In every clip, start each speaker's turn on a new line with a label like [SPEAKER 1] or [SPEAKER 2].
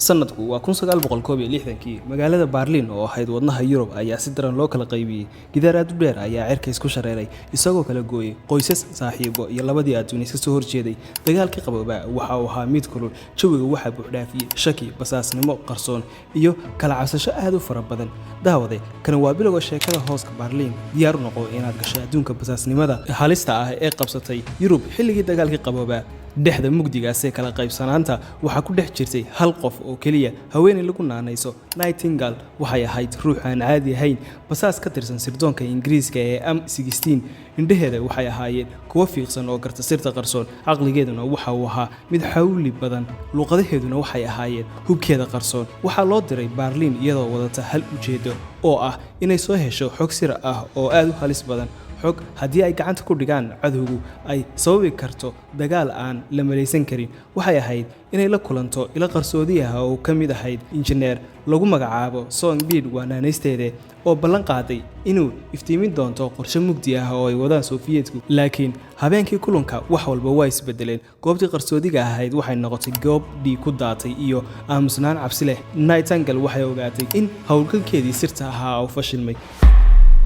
[SPEAKER 1] sanadku waa 1961 magaalada Berlin oo ahayd wadnaha Yurub ayaa si daran loo kala qaybiyay gidaar aad u dheer ayaa cirka isku shareeray isagoo kala gooyay qoysas saaxiibo iyo labadii adduun iska soo horjeeday dagaalkii qabooba waxa uu ahaa mid kulul jawiga waxa buuxdhaafiyay shaki basaasnimo qarsoon iyo kala cabsasho aad u fara badan daawade kana waa bilowga sheekada hooska Berlin diyaar u noqo inaad gasho adduunka basaasnimada halista ah ee qabsatay Yurub xilligii dagaalkii qabooba dhexda mugdigaas ee kala qaybsanaanta waxa ku dhex jirtay hal qof oo kaliya haweeney lagu naanayso Nightingale waxay ahayd ruux aan caadi ahayn basaas ka tirsan sirdoonka Ingiriiska ee M16 indhaheeda waxay ahaayeen kuwa fiiqsan oo garta sirta qarsoon aqligeeduna waxa uu ahaa mid xawli badan luqadaheeduna waxay ahaayeen hubkeeda qarsoon waxa loo diray Berlin iyadoo wadata hal ujeedo oo ah inay soo hesho xog sir ah oo aad u halis badan xog haddii ay gacanta ku dhigaan cadowgu ay sababi karto dagaal aan la malaysan karin waxay ahayd inay la kulanto ila qarsoodi ah oo ka mid ahayd injineer lagu magacaabo Songbird waanaanaysteeda oo ballan qaaday inuu iftiimin doonto qorshe mugdi ah oo ay wadaan Sofiyeedku laakiin habeenkii kulanka wax walba waa isbedeleen goobtii qarsoodiga ahayd waxay noqotay goob dhig ku daatay iyo aamusnaan cabsi leh Nightingale waxay ogaatay in hawlgalkeedii sirta ahaa oo fashilmay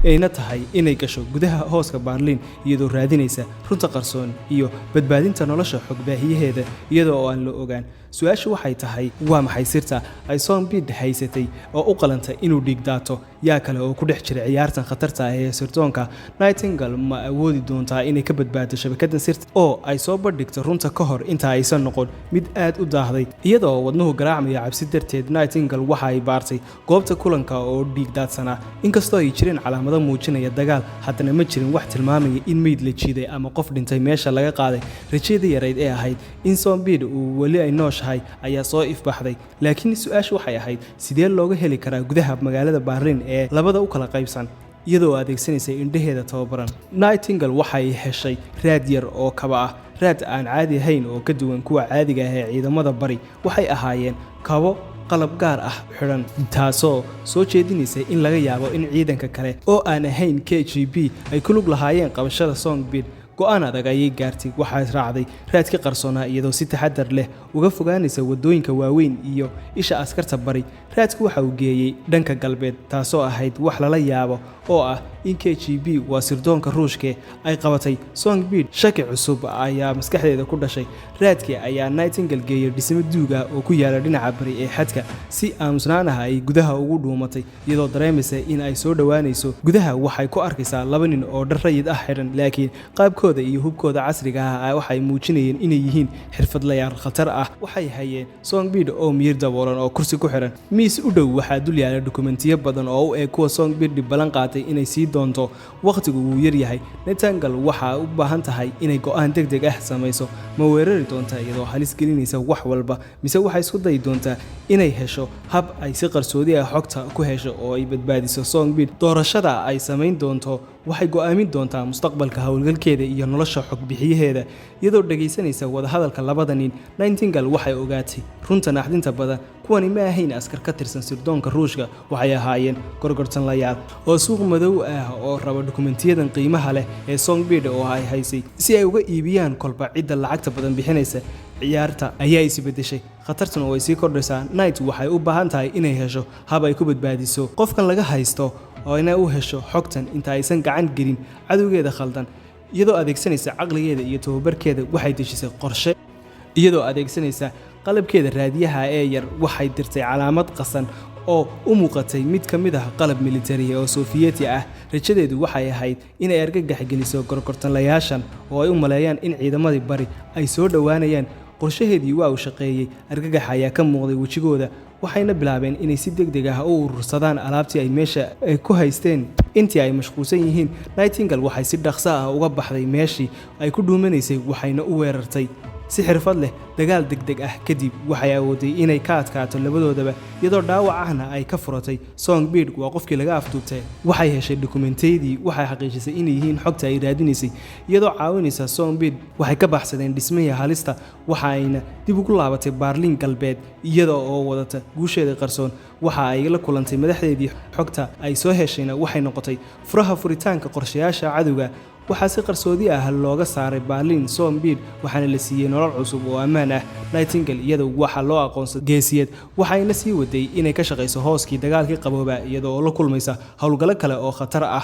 [SPEAKER 1] ayna tahay inay gasho gudaha hooska Berlin iyadoo raadinaysa runta qarsoon iyo badbaadinta nolosha xog baahiyaheeda iyadoo aan la ogaan su'aashu waxay tahay waa maxay sirta ay Songbird haysatay oo u qalanta inuu dhigdaato yaa kale oo ku dhex jira ciyaartan khatarta ah ee sirdoonka Nightingale ma awoodi doontaa inay ka badbaado shabakadan sirta oo ay soo bandhigto runta ka hor inta aysan noqon mid aad u daahday iyadoo wadnuhu garaacmaya cabsi darteed Nightingale waxa ay baartay goobta kulanka oo dhigdaadsanaa inkastoo ay jireen calaamado muujinaya dagaal haddana ma jirin wax tilmaamaya in meyd la jiiday ama qof dhintay meesha laga qaaday rajada yareyd ee ahayd in Songbird uu wali ay nooshahay ayaa soo ifbaxday laakiin su'aashu waxay ahayd sidee looga heli karaa gudaha magaalada Berlin ee labada u kala qaybsan iyadoo adeegsanaysa indhaheeda tababaran Nightingale waxay heshay raad yar oo kaba ah raad aan caadi ahayn oo ka duwan kuwa caadiga ah ee ciidamada bari waxay ahaayeen kabo qalab gaar ah xiran taasoo soo jeedinaysa in laga yaabo in ciidanka kale oo aan ahayn KGB ay ku lug lahaayeen qabashada Songbird go'aan adag ayay gaartay waxay raacday raadkii qarsoonaa iyadoo si taxadar leh uga fogaanaysa wadooyinka waaweyn iyo isha askarta bari raadku waxa uu geeyay dhanka galbeed taasoo ahayd wax lala yaabo oo ah in KGB waa sirdoonka Ruushka ay qabatay Songbird shaki cusub ayaa maskaxdeeda ku dhashay raadkii ayaa Nightingale geeyay dhismo duuga oo ku yaala dhinaca bari ee xadka si aamusnaanaha ay gudaha ugu dhuumatay iyadoo dareemaysa in ay soo dhawaanayso gudaha waxay ku arkaysaa laba nin oo dhar rayid ah xiran laakiin qaabkooda iyo hubkooda casriga ah waxay muujinayeen inay yihiin xirfadlayaal khatar ah waxay hayeen Songbird oo miyir daboolan oo kursi ku xiran miis u dhow waxaa dul yaala dokumentiyo badan oo u eg kuwa Songbird ballan qaaday inay sii doonto waqtigu uu yar yahay Nightingale waxa u baahan tahay inay go'aan degdeg ah samayso ma weerari doontaa iyadoo halis gelinaysa wax walba mise waxay isku day doontaa inay hesho hab ay si qarsoodi ah xogta ku hesho oo ay badbaadiso Songbird doorashada ay samayn doonto waxay go'aamin doontaa mustaqbalka hawlgalkeeda iyo nolosha xog bixiyaheeda iyadoo dhageysanaysa wada hadalka labada nin Nightingale waxay ogaatay runta naxdinta badan kuwani ma ahayn askar ka tirsan sirdoonka Ruushka waxay ahaayeen gorgortanlayaal oo suuq madow ah oo raba dokumentiyadan qiimaha leh ee Songbird oo ay haysay si ay uga iibiyaan kolba cidda lacagta badan bixinaysa ciyaarta ayaa isbedeshay khatartuna way sii kordhaysaa Night waxay u baahan tahay inay hesho hab ay ku badbaadiso qofkan laga haysto oo inay u hesho xogtan inta aysan gacan gelin cadowgeeda khaldan iyadoo adeegsanaysa caqligeeda iyo tababarkeeda waxay dejisay qorshe iyadoo adeegsanaysa qalabkeeda raadiyaha ee yar waxay dirtay calaamad qasan oo u muuqatay mid ka mid ah qalab military oo Sofiyeeti ah rajadeedu waxay ahayd inay argagax geliso gorgortanlayaashan oo ay u maleeyaan in ciidamadii bari ay soo dhawaanayaan qorshaheedii waa uu shaqeeyay argagax ayaa ka muuqday wajigooda waxayna bilaabeen inay si degdeg ah u urursadaan alaabtii ay meesha ay ku haysteen intii ay mashquulsan yihiin Nightingale waxay si dhaqso ah uga baxday meeshii ay ku dhuumanaysay waxayna u weerartay si xirfad leh dagaal degdeg ah kadib waxay awooday inay ka adkaato labadoodaba iyadoo dhaawacana ay ka furatay Songbird waa qofkii laga afduubtay waxay heshay dokumentiyadii waxay xaqiijisay inay yihiin xogta ay raadinaysay iyadoo caawinaysa Songbird waxay ka baxsadeen dhismaha halista waxa ayna dib ugu laabatay Berlin galbeed iyadoo oo wadata guusheeda qarsoon waxa ay la kulantay madaxdeedii xogta ay soo heshayna waxay noqotay furaha furitaanka qorshayaasha cadowga waxaa si qarsoodi ah looga saaray Berlin Zombie waxaana la siiyay nolol cusub oo ammaan ah. Nightingale iyada waxa loo aqoonsaday geesiyad waxayna sii waday inay ka shaqeyso hooskii dagaalkii qabooba iyada oo la kulmaysa hawlgalo kale oo khatar ah.